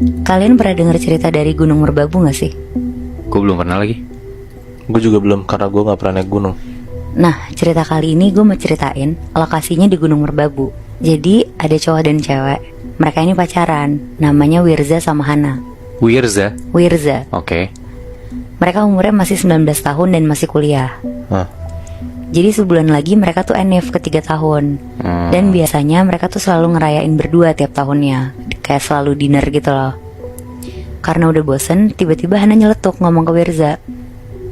Kalian pernah dengar cerita dari Gunung Merbabu gak sih? Gue belum pernah lagi. Gue juga belum, karena gue gak pernah naik gunung. Nah, cerita kali ini gue mau ceritain lokasinya di Gunung Merbabu. Jadi ada cowok dan cewek. Mereka ini pacaran. Namanya Wirza sama Hana. Wirza. Wirza. Oke. Mereka umurnya masih 19 tahun dan masih kuliah. Hah. Jadi sebulan lagi mereka tuh NF ke 3 tahun. Dan biasanya mereka tuh selalu ngerayain berdua tiap tahunnya. Kayak selalu dinner gitu loh. Karena udah bosen, tiba-tiba Hana nyeletuk ngomong ke Wirza,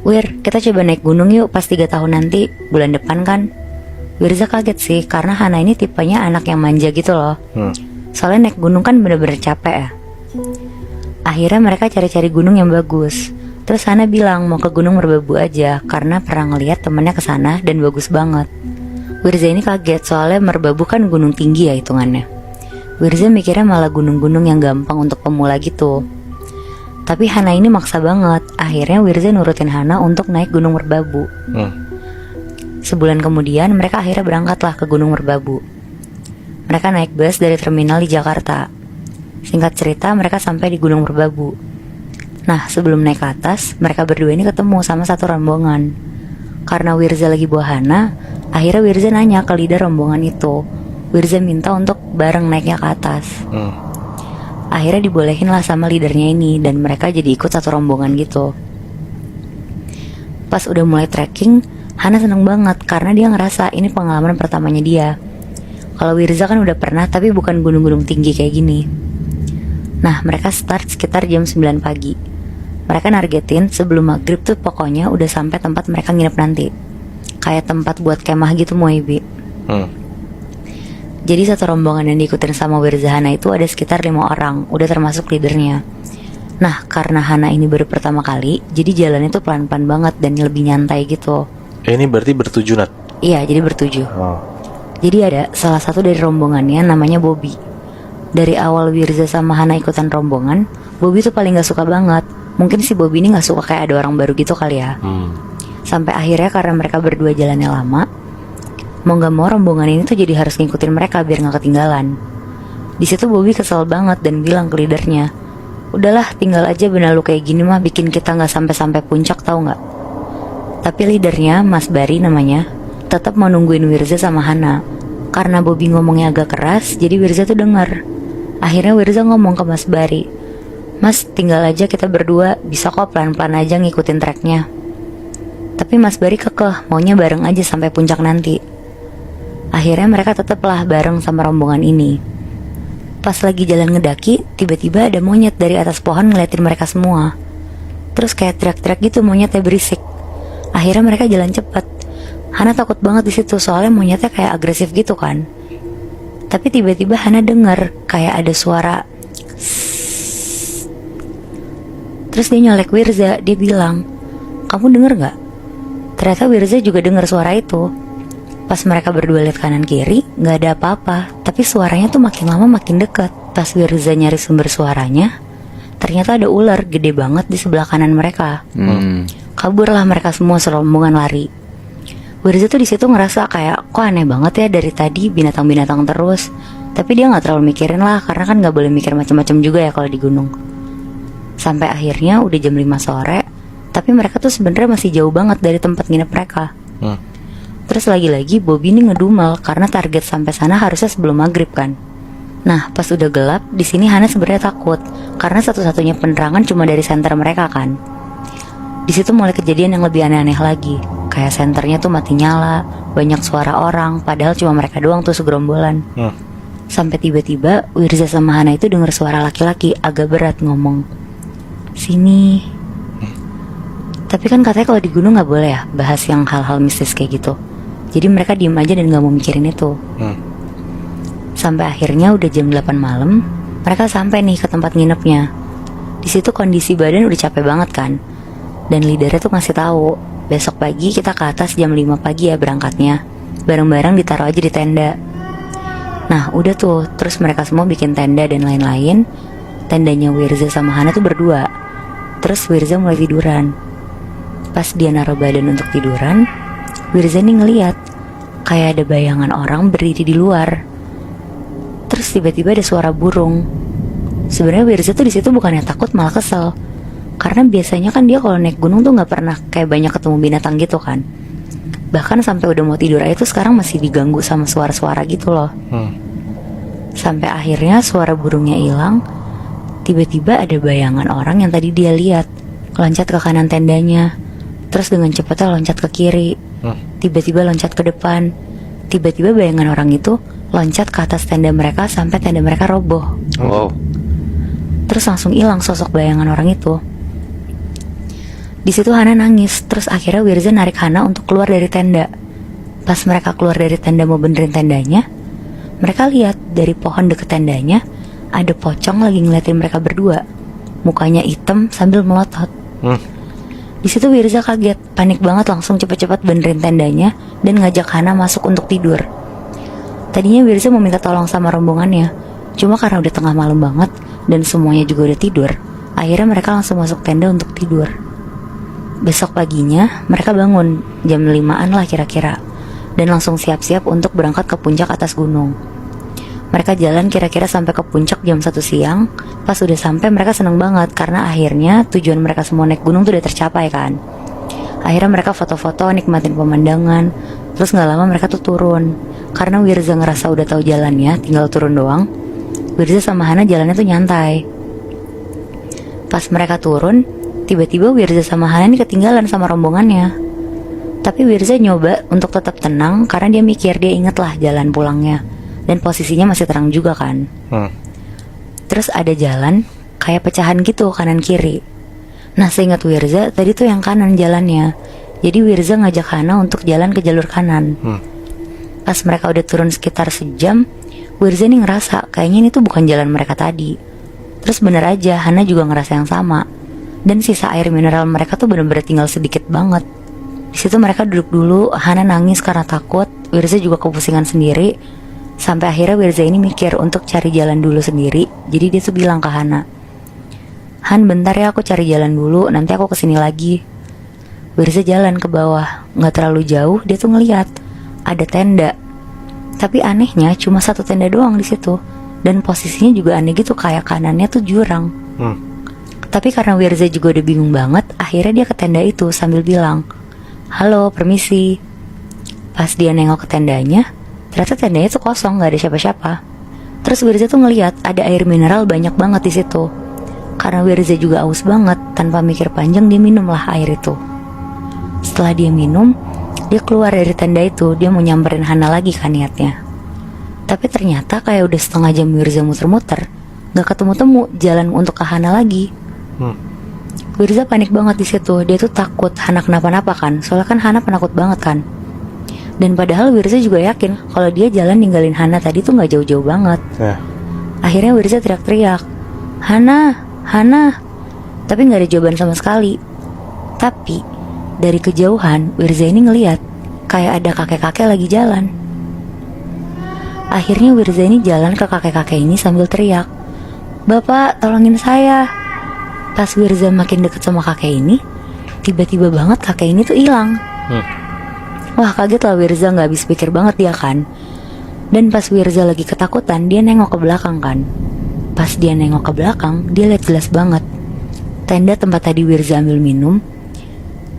"Wir, kita coba naik gunung yuk pas 3 tahun nanti, bulan depan kan." Wirza kaget sih, karena Hana ini tipenya anak yang manja gitu loh. Soalnya naik gunung kan bener-bener capek ya. Akhirnya mereka cari-cari gunung yang bagus. Terus Hana bilang mau ke Gunung Merbabu aja, karena pernah ngeliat temennya kesana dan bagus banget. Wirza ini kaget, soalnya Merbabu kan gunung tinggi ya hitungannya. Wirza mikirnya malah gunung-gunung yang gampang untuk pemula gitu. Tapi Hana ini maksa banget. Akhirnya Wirza nurutin Hana untuk naik Gunung Merbabu. Sebulan kemudian mereka akhirnya berangkatlah ke Gunung Merbabu. Mereka naik bus dari terminal di Jakarta. Singkat cerita mereka sampai di Gunung Merbabu. Nah, sebelum naik ke atas, mereka berdua ini ketemu sama satu rombongan. Karena Wirza lagi bawa Hana, akhirnya Wirza nanya ke leader rombongan itu. Wirza minta untuk bareng naiknya ke atas. Akhirnya dibolehin lah sama leadernya ini, dan mereka jadi ikut satu rombongan gitu. Pas udah mulai trekking, Hana seneng banget karena dia ngerasa ini pengalaman pertamanya dia. Kalau Wirza kan udah pernah, tapi bukan gunung-gunung tinggi kayak gini. Nah, mereka start sekitar jam 9 pagi. Mereka nargetin sebelum maghrib tuh pokoknya udah sampai tempat mereka nginep nanti. Kayak tempat buat kemah gitu Moebi. Jadi satu rombongan yang diikutin sama Wirza Hana itu ada sekitar 5 orang, udah termasuk leadernya. Nah, karena Hana ini baru pertama kali, jadi jalannya tuh pelan-pelan banget dan lebih nyantai gitu. Ini berarti bertujuh, Nat? Iya, jadi bertujuh. Jadi ada salah satu dari rombongannya namanya Bobby. Dari awal Wirza sama Hana ikutan rombongan, Bobby tuh paling gak suka banget. Mungkin si Bobby ini gak suka kayak ada orang baru gitu kali ya. Sampai akhirnya karena mereka berdua jalannya lama, mau gak mau rombongan ini tuh jadi harus ngikutin mereka biar gak ketinggalan. Di situ Bobby kesel banget dan bilang ke leadernya, "Udahlah, tinggal aja bener lu kayak gini mah bikin kita gak sampai-sampai puncak, tahu gak?" Tapi leadernya, Mas Bari namanya, tetap mau nungguin Wirza sama Hana. Karena Bobby ngomongnya agak keras, jadi Wirza tuh dengar. Akhirnya Wirza ngomong ke Mas Bari, "Mas, tinggal aja kita berdua, bisa kok pelan-pelan aja ngikutin treknya." Tapi Mas Bari kekeh, maunya bareng aja sampai puncak nanti. Akhirnya mereka tetaplah bareng sama rombongan ini. Pas lagi jalan ngedaki, tiba-tiba ada monyet dari atas pohon ngeliatin mereka semua. Terus kayak teriak-teriak gitu, monyetnya berisik. Akhirnya mereka jalan cepat. Hana takut banget di situ, soalnya monyetnya kayak agresif gitu kan. Tapi tiba-tiba Hana dengar kayak ada suara. Terus dia nyolek Wirza, dia bilang, "Kamu denger gak?" Ternyata Wirza juga dengar suara itu. Pas mereka berdua lihat kanan kiri, gak ada apa-apa. Tapi suaranya tuh makin lama makin dekat. Pas Wirza nyari sumber suaranya, ternyata ada ular gede banget di sebelah kanan mereka. Kaburlah mereka semua serombongan lari. Wirza tuh di situ ngerasa kayak, kok aneh banget ya dari tadi binatang-binatang terus. Tapi dia nggak terlalu mikirin lah, karena kan nggak boleh mikir macam-macam juga ya kalau di gunung. Sampai akhirnya udah jam 5 sore, tapi mereka tuh sebenarnya masih jauh banget dari tempat nginep mereka. Terus lagi-lagi Bobby ini ngedumel karena target sampai sana harusnya sebelum maghrib kan. Nah, pas udah gelap, di sini Hana sebenarnya takut karena satu-satunya penerangan cuma dari senter mereka kan. Di situ mulai kejadian yang lebih aneh-aneh lagi. Kayak senternya tuh mati nyala, banyak suara orang, padahal cuma mereka doang tuh segerombolan. Sampai tiba-tiba Wirza sama Hana itu dengar suara laki-laki agak berat ngomong, "Sini." Tapi kan katanya kalau di gunung gak boleh ya bahas yang hal-hal mistis kayak gitu. Jadi mereka diem aja dan gak mau mikirin itu. Sampai akhirnya udah jam 8 malam, mereka sampai nih ke tempat nginepnya. Di situ kondisi badan udah capek banget kan. Dan leadernya tuh ngasih tahu, besok pagi kita ke atas jam 5 pagi ya berangkatnya. Bareng-bareng ditaruh aja di tenda. Nah udah tuh, terus mereka semua bikin tenda dan lain-lain. Tendanya Wirza sama Hana tuh berdua. Terus Wirza mulai tiduran. Pas dia naruh badan untuk tiduran, Wirza nih ngeliat kayak ada bayangan orang berdiri di luar. Terus tiba-tiba ada suara burung. Sebenarnya Wirza tuh di situ bukannya takut, malah kesel. Karena biasanya kan dia kalau naik gunung tuh nggak pernah kayak banyak ketemu binatang gitu kan. Bahkan sampai udah mau tidur aja tuh sekarang masih diganggu sama suara-suara gitu loh. Sampai akhirnya suara burungnya hilang. Tiba-tiba ada bayangan orang yang tadi dia lihat loncat ke kanan tendanya, terus dengan cepatnya loncat ke kiri, tiba-tiba loncat ke depan. Tiba-tiba bayangan orang itu loncat ke atas tenda mereka sampai tenda mereka roboh. Wow. Terus langsung hilang sosok bayangan orang itu. Di situ Hana nangis. Terus akhirnya Wirza narik Hana untuk keluar dari tenda. Pas mereka keluar dari tenda mau benerin tendanya, mereka lihat dari pohon deket tendanya ada pocong lagi ngeliatin mereka berdua. Mukanya hitam sambil melotot. Di situ Wirza kaget, panik banget, langsung cepet-cepet benerin tendanya dan ngajak Hana masuk untuk tidur. Tadinya Wirza mau minta tolong sama rombongannya, cuma karena udah tengah malam banget dan semuanya juga udah tidur, akhirnya mereka langsung masuk tenda untuk tidur. Besok paginya mereka bangun jam 5-an lah kira-kira, dan langsung siap-siap untuk berangkat ke puncak atas gunung. Mereka jalan kira-kira sampai ke puncak jam 1 siang. Pas udah sampai mereka seneng banget karena akhirnya tujuan mereka semua naik gunung tuh udah tercapai kan. Akhirnya mereka foto-foto nikmatin pemandangan. Terus gak lama mereka tuh turun. Karena Wirza ngerasa udah tahu jalannya, tinggal turun doang. Wirza sama Hana jalannya tuh nyantai. Pas mereka turun, tiba-tiba Wirza sama Hana nih ketinggalan sama rombongannya. Tapi Wirza nyoba untuk tetap tenang karena dia mikir, dia inget lah jalan pulangnya. Dan posisinya masih terang juga kan. Terus ada jalan kayak pecahan gitu kanan kiri. Nah seingat Wirza tadi tuh yang kanan jalannya. Jadi Wirza ngajak Hana untuk jalan ke jalur kanan. Pas mereka udah turun sekitar sejam, Wirza nih ngerasa kayaknya ini tuh bukan jalan mereka tadi. Terus bener aja Hana juga ngerasa yang sama. Dan sisa air mineral mereka tuh bener-bener tinggal sedikit banget. Di situ mereka duduk dulu, Hana nangis karena takut, Wirza juga kepusingan sendiri. Sampai akhirnya Wirza ini mikir untuk cari jalan dulu sendiri. Jadi dia tuh bilang ke Hana, "Han, bentar ya, aku cari jalan dulu, nanti aku kesini lagi." Wirza jalan ke bawah, gak terlalu jauh dia tuh ngeliat ada tenda. Tapi anehnya cuma satu tenda doang di situ, dan posisinya juga aneh gitu, kayak kanannya tuh jurang. Tapi karena Wirza juga udah bingung banget, akhirnya dia ke tenda itu sambil bilang, "Halo, permisi." Pas dia nengok ke tendanya, ternyata tendanya tuh kosong, gak ada siapa-siapa. Terus Wirza tuh ngeliat ada air mineral banyak banget di situ. Karena Wirza juga aus banget, tanpa mikir panjang dia minumlah air itu. Setelah dia minum, dia keluar dari tenda itu. Dia mau nyamperin Hana lagi kan niatnya. Tapi ternyata kayak udah setengah jam Wirza muter-muter, gak ketemu-temu jalan untuk ke Hana lagi. Wirza panik banget di situ. Dia tuh takut Hana kenapa-napa kan, soalnya kan Hana penakut banget kan. Dan padahal Wirza juga yakin kalau dia jalan ninggalin Hana tadi tuh gak jauh-jauh banget. Akhirnya Wirza teriak-teriak, "Hana, Hana." Tapi gak ada jawaban sama sekali. Tapi dari kejauhan Wirza ini ngeliat kayak ada kakek-kakek lagi jalan. Akhirnya Wirza ini jalan ke kakek-kakek ini sambil teriak, "Bapak, tolongin saya." Pas Wirza makin deket sama kakek ini, tiba-tiba banget kakek ini tuh hilang. Wah, kaget lah Wirza, gak habis pikir banget dia kan. Dan pas Wirza lagi ketakutan, dia nengok ke belakang kan. Pas dia nengok ke belakang, dia lihat jelas banget tenda tempat tadi Wirza ambil minum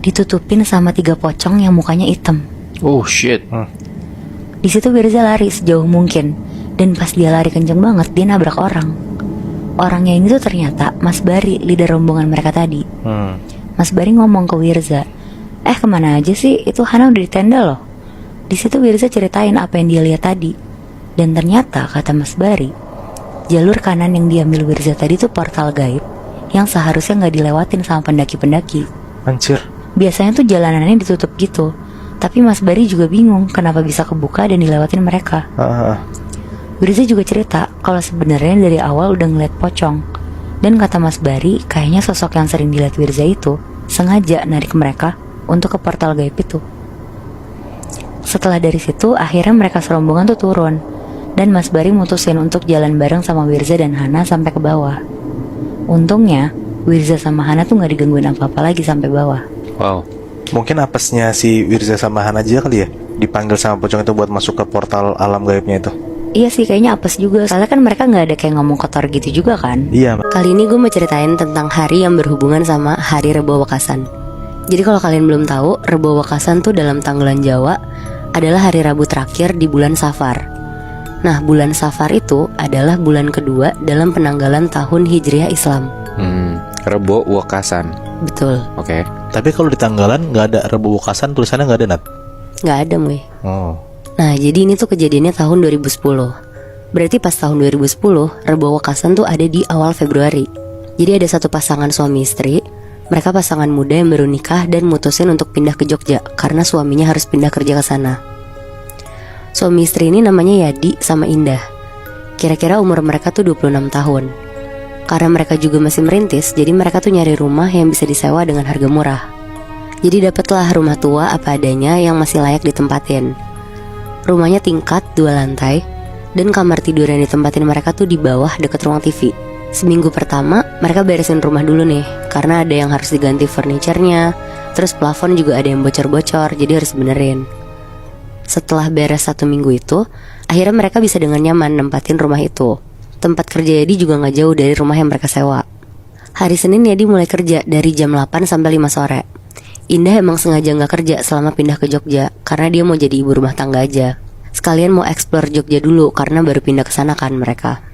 ditutupin sama 3 pocong yang mukanya hitam. Oh shit. Di situ Wirza lari sejauh mungkin, dan pas dia lari kenceng banget, dia nabrak orang. Orangnya ini tuh ternyata Mas Bari, leader rombongan mereka tadi. Mas Bari ngomong ke Wirza, "Kemana aja sih? Itu Hana udah di tenda loh." Di situ Wirza ceritain apa yang dia lihat tadi. Dan ternyata kata Mas Bari, jalur kanan yang diambil Wirza tadi tuh portal gaib yang seharusnya gak dilewatin sama pendaki-pendaki. Anjir. Biasanya tuh jalanannya ditutup gitu. Tapi Mas Bari juga bingung kenapa bisa kebuka dan dilewatin mereka. Wirza juga cerita kalau sebenarnya dari awal udah ngeliat pocong. Dan kata Mas Bari, kayaknya sosok yang sering dilihat Wirza itu sengaja narik mereka untuk ke portal gaib itu. Setelah dari situ, akhirnya mereka serombongan tuh turun. Dan Mas Bari mutusin untuk jalan bareng sama Wirza dan Hana sampai ke bawah. Untungnya Wirza sama Hana tuh gak digangguin apa-apa lagi sampai bawah. Wow. Mungkin apesnya si Wirza sama Hana aja kali ya, dipanggil sama pocong itu buat masuk ke portal alam gaibnya itu. Iya sih kayaknya apes juga. Soalnya kan mereka gak ada kayak ngomong kotor gitu juga kan. Iya. Kali ini gue mau ceritain tentang hari yang berhubungan sama Hari Rebo Wekasan. Jadi kalau kalian belum tahu, Rebo Wekasan tuh dalam tanggalan Jawa adalah hari Rabu terakhir di bulan Safar. Nah, bulan Safar itu adalah bulan kedua dalam penanggalan tahun Hijriah Islam. Rebo Wekasan. Betul. Oke. Tapi kalau di tanggalan nggak ada Rebo Wekasan, tulisannya nggak ada, Nat. Nggak ada, Muy. Oh. Nah, jadi ini tuh kejadiannya tahun 2010. Berarti pas tahun 2010, Rebo Wekasan tuh ada di awal Februari. Jadi ada satu pasangan suami istri. Mereka pasangan muda yang baru nikah dan mutusin untuk pindah ke Jogja karena suaminya harus pindah kerja ke sana. Suami istri ini namanya Yadi sama Indah. Kira-kira umur mereka tuh 26 tahun. Karena mereka juga masih merintis, jadi mereka tuh nyari rumah yang bisa disewa dengan harga murah. Jadi dapatlah rumah tua apa adanya yang masih layak ditempatin. Rumahnya tingkat 2 lantai, dan kamar tidur yang ditempatin mereka tuh di bawah deket ruang TV. Seminggu pertama mereka beresin rumah dulu nih, karena ada yang harus diganti furniturnya. Terus plafon juga ada yang bocor-bocor, jadi harus benerin. Setelah beres 1 minggu itu, akhirnya mereka bisa dengan nyaman nempatin rumah itu. Tempat kerja Yadi juga gak jauh dari rumah yang mereka sewa. Hari Senin Yadi mulai kerja dari jam 8 sampai 5 sore. Indah emang sengaja gak kerja selama pindah ke Jogja karena dia mau jadi ibu rumah tangga aja. Sekalian mau explore Jogja dulu karena baru pindah ke sana kan mereka.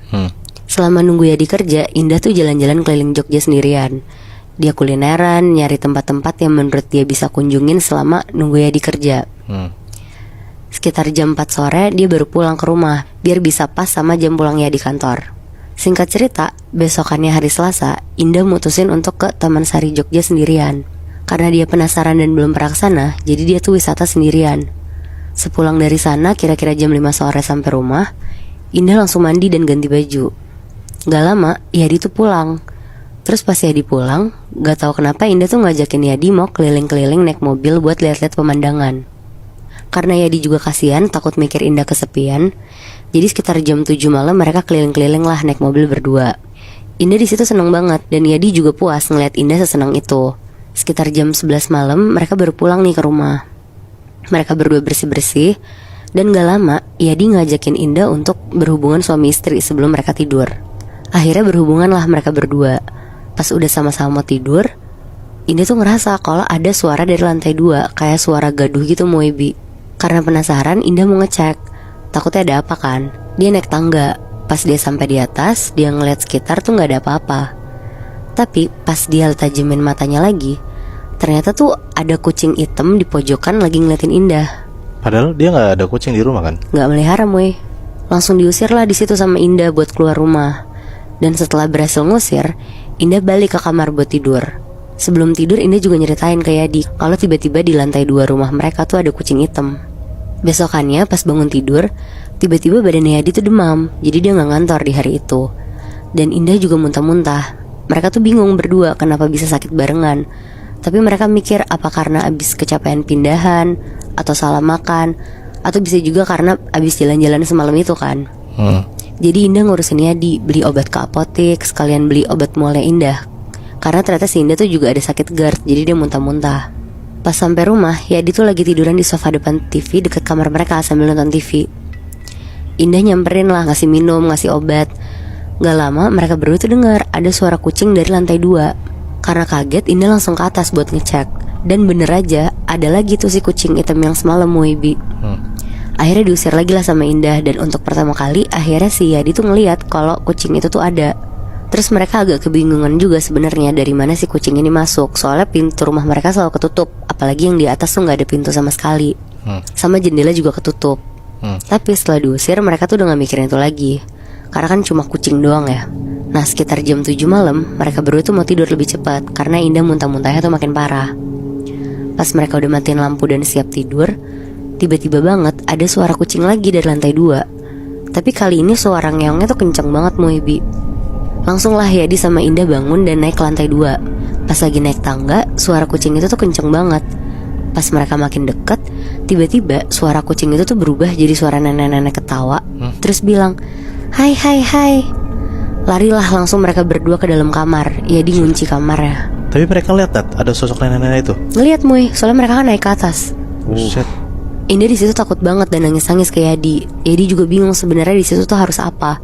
Selama nunggu Yadi kerja, Indah tuh jalan-jalan keliling Jogja sendirian. Dia kulineran, nyari tempat-tempat yang menurut dia bisa kunjungin selama nunggu Yadi kerja. Sekitar jam 4 sore dia baru pulang ke rumah biar bisa pas sama jam pulangnya di kantor. Singkat cerita, besokannya hari Selasa, Indah mutusin untuk ke Taman Sari Jogja sendirian. Karena dia penasaran dan belum pernah kesana, jadi dia tuh wisata sendirian. Sepulang dari sana, kira-kira jam 5 sore sampai rumah, Indah langsung mandi dan ganti baju. Gak lama, Yadi tuh pulang. Terus pas Yadi pulang, gak tahu kenapa Indah tuh ngajakin Yadi mau keliling-keliling naik mobil buat lihat-lihat pemandangan. Karena Yadi juga kasihan, takut mikir Indah kesepian, jadi sekitar jam 7 malam mereka keliling-keliling lah naik mobil berdua. Indah di situ seneng banget dan Yadi juga puas ngeliat Indah sesenang itu. Sekitar jam 11 malam mereka baru pulang nih ke rumah. Mereka berdua bersih-bersih, dan gak lama Yadi ngajakin Indah untuk berhubungan suami istri sebelum mereka tidur. Akhirnya berhubungan lah mereka berdua. Pas udah sama-sama mau tidur, Indah tuh ngerasa kalau ada suara dari lantai 2, kayak suara gaduh gitu Moebi. Karena penasaran, Indah mau ngecek. Takutnya ada apa kan. Dia naik tangga. Pas dia sampai di atas, dia ngeliat sekitar tuh gak ada apa-apa. Tapi pas dia tajemin matanya lagi, ternyata tuh ada kucing hitam di pojokan lagi ngeliatin Indah. Padahal dia nggak ada kucing di rumah kan? Nggak melihara, Moy. Langsung diusir lah di situ sama Indah buat keluar rumah. Dan setelah berhasil ngusir, Indah balik ke kamar buat tidur. Sebelum tidur, Indah juga nyeritain ke Yadi kalau tiba-tiba di lantai 2 rumah mereka tuh ada kucing hitam. Besokannya pas bangun tidur, tiba-tiba badannya Yadi tuh demam, jadi dia nggak ngantor di hari itu. Dan Indah juga muntah-muntah. Mereka tuh bingung berdua kenapa bisa sakit barengan. Tapi mereka mikir apa karena abis kecapean pindahan, atau salah makan, atau bisa juga karena abis jalan-jalan semalam itu kan. Jadi Indah ngurusin Yadi, beli obat ke apotek, sekalian beli obat mualnya Indah. Karena ternyata si Indah tuh juga ada sakit GERD, jadi dia muntah-muntah. Pas sampai rumah, Yadi tuh lagi tiduran di sofa depan TV deket kamar mereka sambil nonton TV. Indah nyamperin lah, ngasih minum, ngasih obat. Gak lama mereka berdua tuh dengar ada suara kucing dari lantai 2. Karena kaget, Indah langsung ke atas buat ngecek. Dan bener aja, ada lagi tuh si kucing hitam yang semalam Moebi. Akhirnya diusir lagi lah sama Indah. Dan untuk pertama kali, akhirnya si Yadi tuh ngeliat kalau kucing itu tuh ada. Terus mereka agak kebingungan juga sebenarnya dari mana si kucing ini masuk. Soalnya pintu rumah mereka selalu ketutup. Apalagi yang di atas tuh gak ada pintu sama sekali. Sama jendela juga ketutup. Tapi setelah diusir, mereka tuh udah gak mikirin itu lagi. Karena kan cuma kucing doang ya. Nah sekitar jam 7 malam, mereka berdua tuh mau tidur lebih cepat karena Indah muntah-muntahnya tuh makin parah. Pas mereka udah matiin lampu dan siap tidur, tiba-tiba banget ada suara kucing lagi dari lantai 2. Tapi kali ini suara ngeongnya tuh kenceng banget Moebi. Langsung lah Yadi sama Indah bangun dan naik ke lantai 2. Pas lagi naik tangga, suara kucing itu tuh kenceng banget. Pas mereka makin deket, tiba-tiba suara kucing itu tuh berubah jadi suara nenek-nenek ketawa. Terus bilang, "Hai hai hai." Larilah langsung mereka berdua ke dalam kamar. Yadi ngunci kamarnya. Tapi mereka lihat Nat, ada sosok nenek-nenek itu. Ngeliat Moy, soalnya mereka kan naik ke atas. Buset. Indah di situ takut banget dan nangis-nangis ke Yadi. Yadi juga bingung sebenarnya di situ tuh harus apa.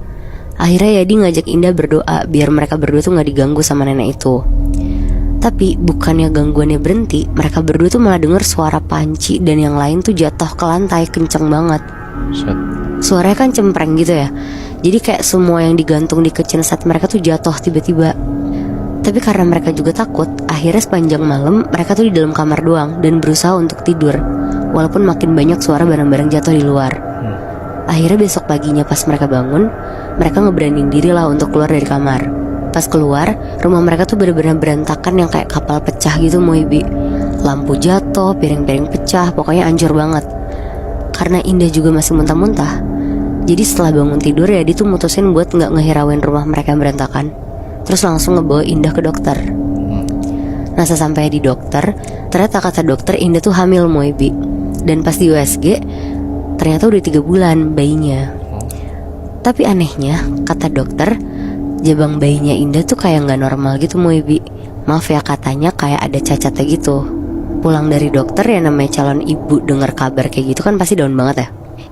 Akhirnya Yadi ngajak Indah berdoa biar mereka berdua tuh gak diganggu sama nenek itu. Tapi bukannya gangguannya berhenti, mereka berdua tuh malah denger suara panci dan yang lain tuh jatuh ke lantai kenceng banget. Set. Suaranya kan cempreng gitu ya. Jadi kayak semua yang digantung di kitchen set mereka tuh jatuh tiba-tiba. Tapi karena mereka juga takut, akhirnya sepanjang malam mereka tuh di dalam kamar doang dan berusaha untuk tidur, walaupun makin banyak suara barang-barang jatuh di luar. Akhirnya besok paginya pas mereka bangun, mereka ngeberanin diri lah untuk keluar dari kamar. Pas keluar, rumah mereka tuh bener-bener berantakan yang kayak kapal pecah gitu Moibi. Lampu jatuh, piring-piring pecah, pokoknya hancur banget. Karena Indah juga masih muntah-muntah, jadi setelah bangun tidur ya dia tuh mutusin buat gak ngehirauin rumah mereka yang berantakan. Terus langsung ngebawa Indah ke dokter. Nah sesampai di dokter, ternyata kata dokter Indah tuh hamil Moibi. Dan pas di USG, ternyata udah 3 bulan bayinya. Tapi anehnya, kata dokter, jabang bayinya Indah tuh kayak gak normal gitu Moibi. Maaf ya katanya kayak ada cacatnya gitu. Pulang dari dokter ya namanya calon ibu dengar kabar kayak gitu kan pasti down banget ya.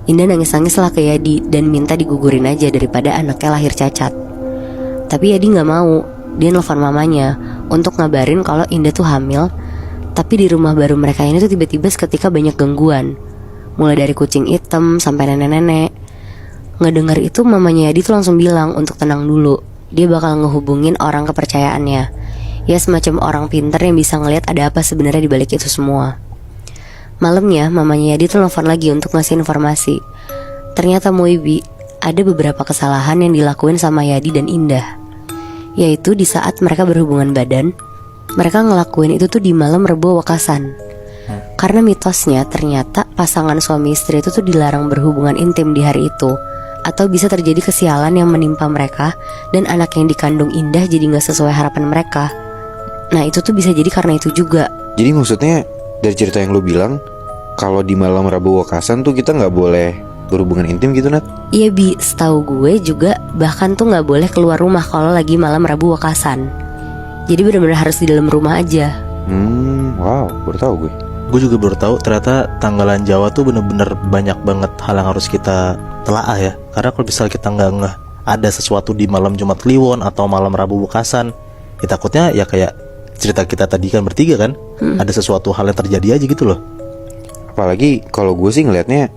Indah nangis-nangis lah ke Yadi dan minta digugurin aja daripada anaknya lahir cacat. Tapi Yadi gak mau. Dia nelfon mamanya untuk ngabarin kalau Indah tuh hamil. Tapi di rumah baru mereka ini tuh tiba-tiba seketika banyak gangguan. Mulai dari kucing hitam sampai nenek-nenek. Ngedengar itu mamanya Yadi tuh langsung bilang untuk tenang dulu. Dia bakal ngehubungin orang kepercayaannya. Ya semacam orang pintar yang bisa ngelihat ada apa sebenarnya di balik itu semua. Malamnya mamanya Yadi tuh nelfon lagi untuk ngasih informasi. Ternyata Moibi ada beberapa kesalahan yang dilakuin sama Yadi dan Indah. Yaitu di saat mereka berhubungan badan, mereka ngelakuin itu tuh di malam Rebo Wekasan. Karena mitosnya ternyata pasangan suami istri itu tuh dilarang berhubungan intim di hari itu. Atau bisa terjadi kesialan yang menimpa mereka dan anak yang dikandung Indah jadi gak sesuai harapan mereka. Nah itu tuh bisa jadi karena itu juga. Jadi maksudnya dari cerita yang lu bilang, kalau di malam Rabu Wekasan tuh kita gak boleh berhubungan intim gitu Nat? Iya Bi, setahu gue juga bahkan tuh gak boleh keluar rumah kalau lagi malam Rabu Wekasan. Jadi benar-benar harus di dalam rumah aja. Wow, baru tahu gue. Gue juga baru tahu ternyata tanggalan Jawa tuh bener-bener banyak banget hal yang harus kita telaah ya. Karena kalau misalnya kita nggak ngeh ada sesuatu di malam Jumat Kliwon atau malam Rabu Wekasan, ya takutnya ya kayak cerita kita tadi kan bertiga kan, ada sesuatu hal yang terjadi aja gitu loh. Apalagi kalau gue sih ngelihatnya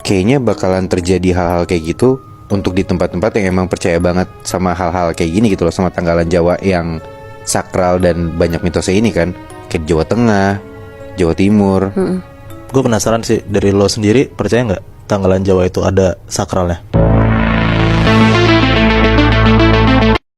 kayaknya bakalan terjadi hal-hal kayak gitu untuk di tempat-tempat yang emang percaya banget sama hal-hal kayak gini gitu loh, sama tanggalan Jawa yang sakral dan banyak mitosnya ini kan, kayak Jawa Tengah, Jawa Timur. Gue penasaran sih, dari lo sendiri percaya nggak tanggalan Jawa itu ada sakralnya?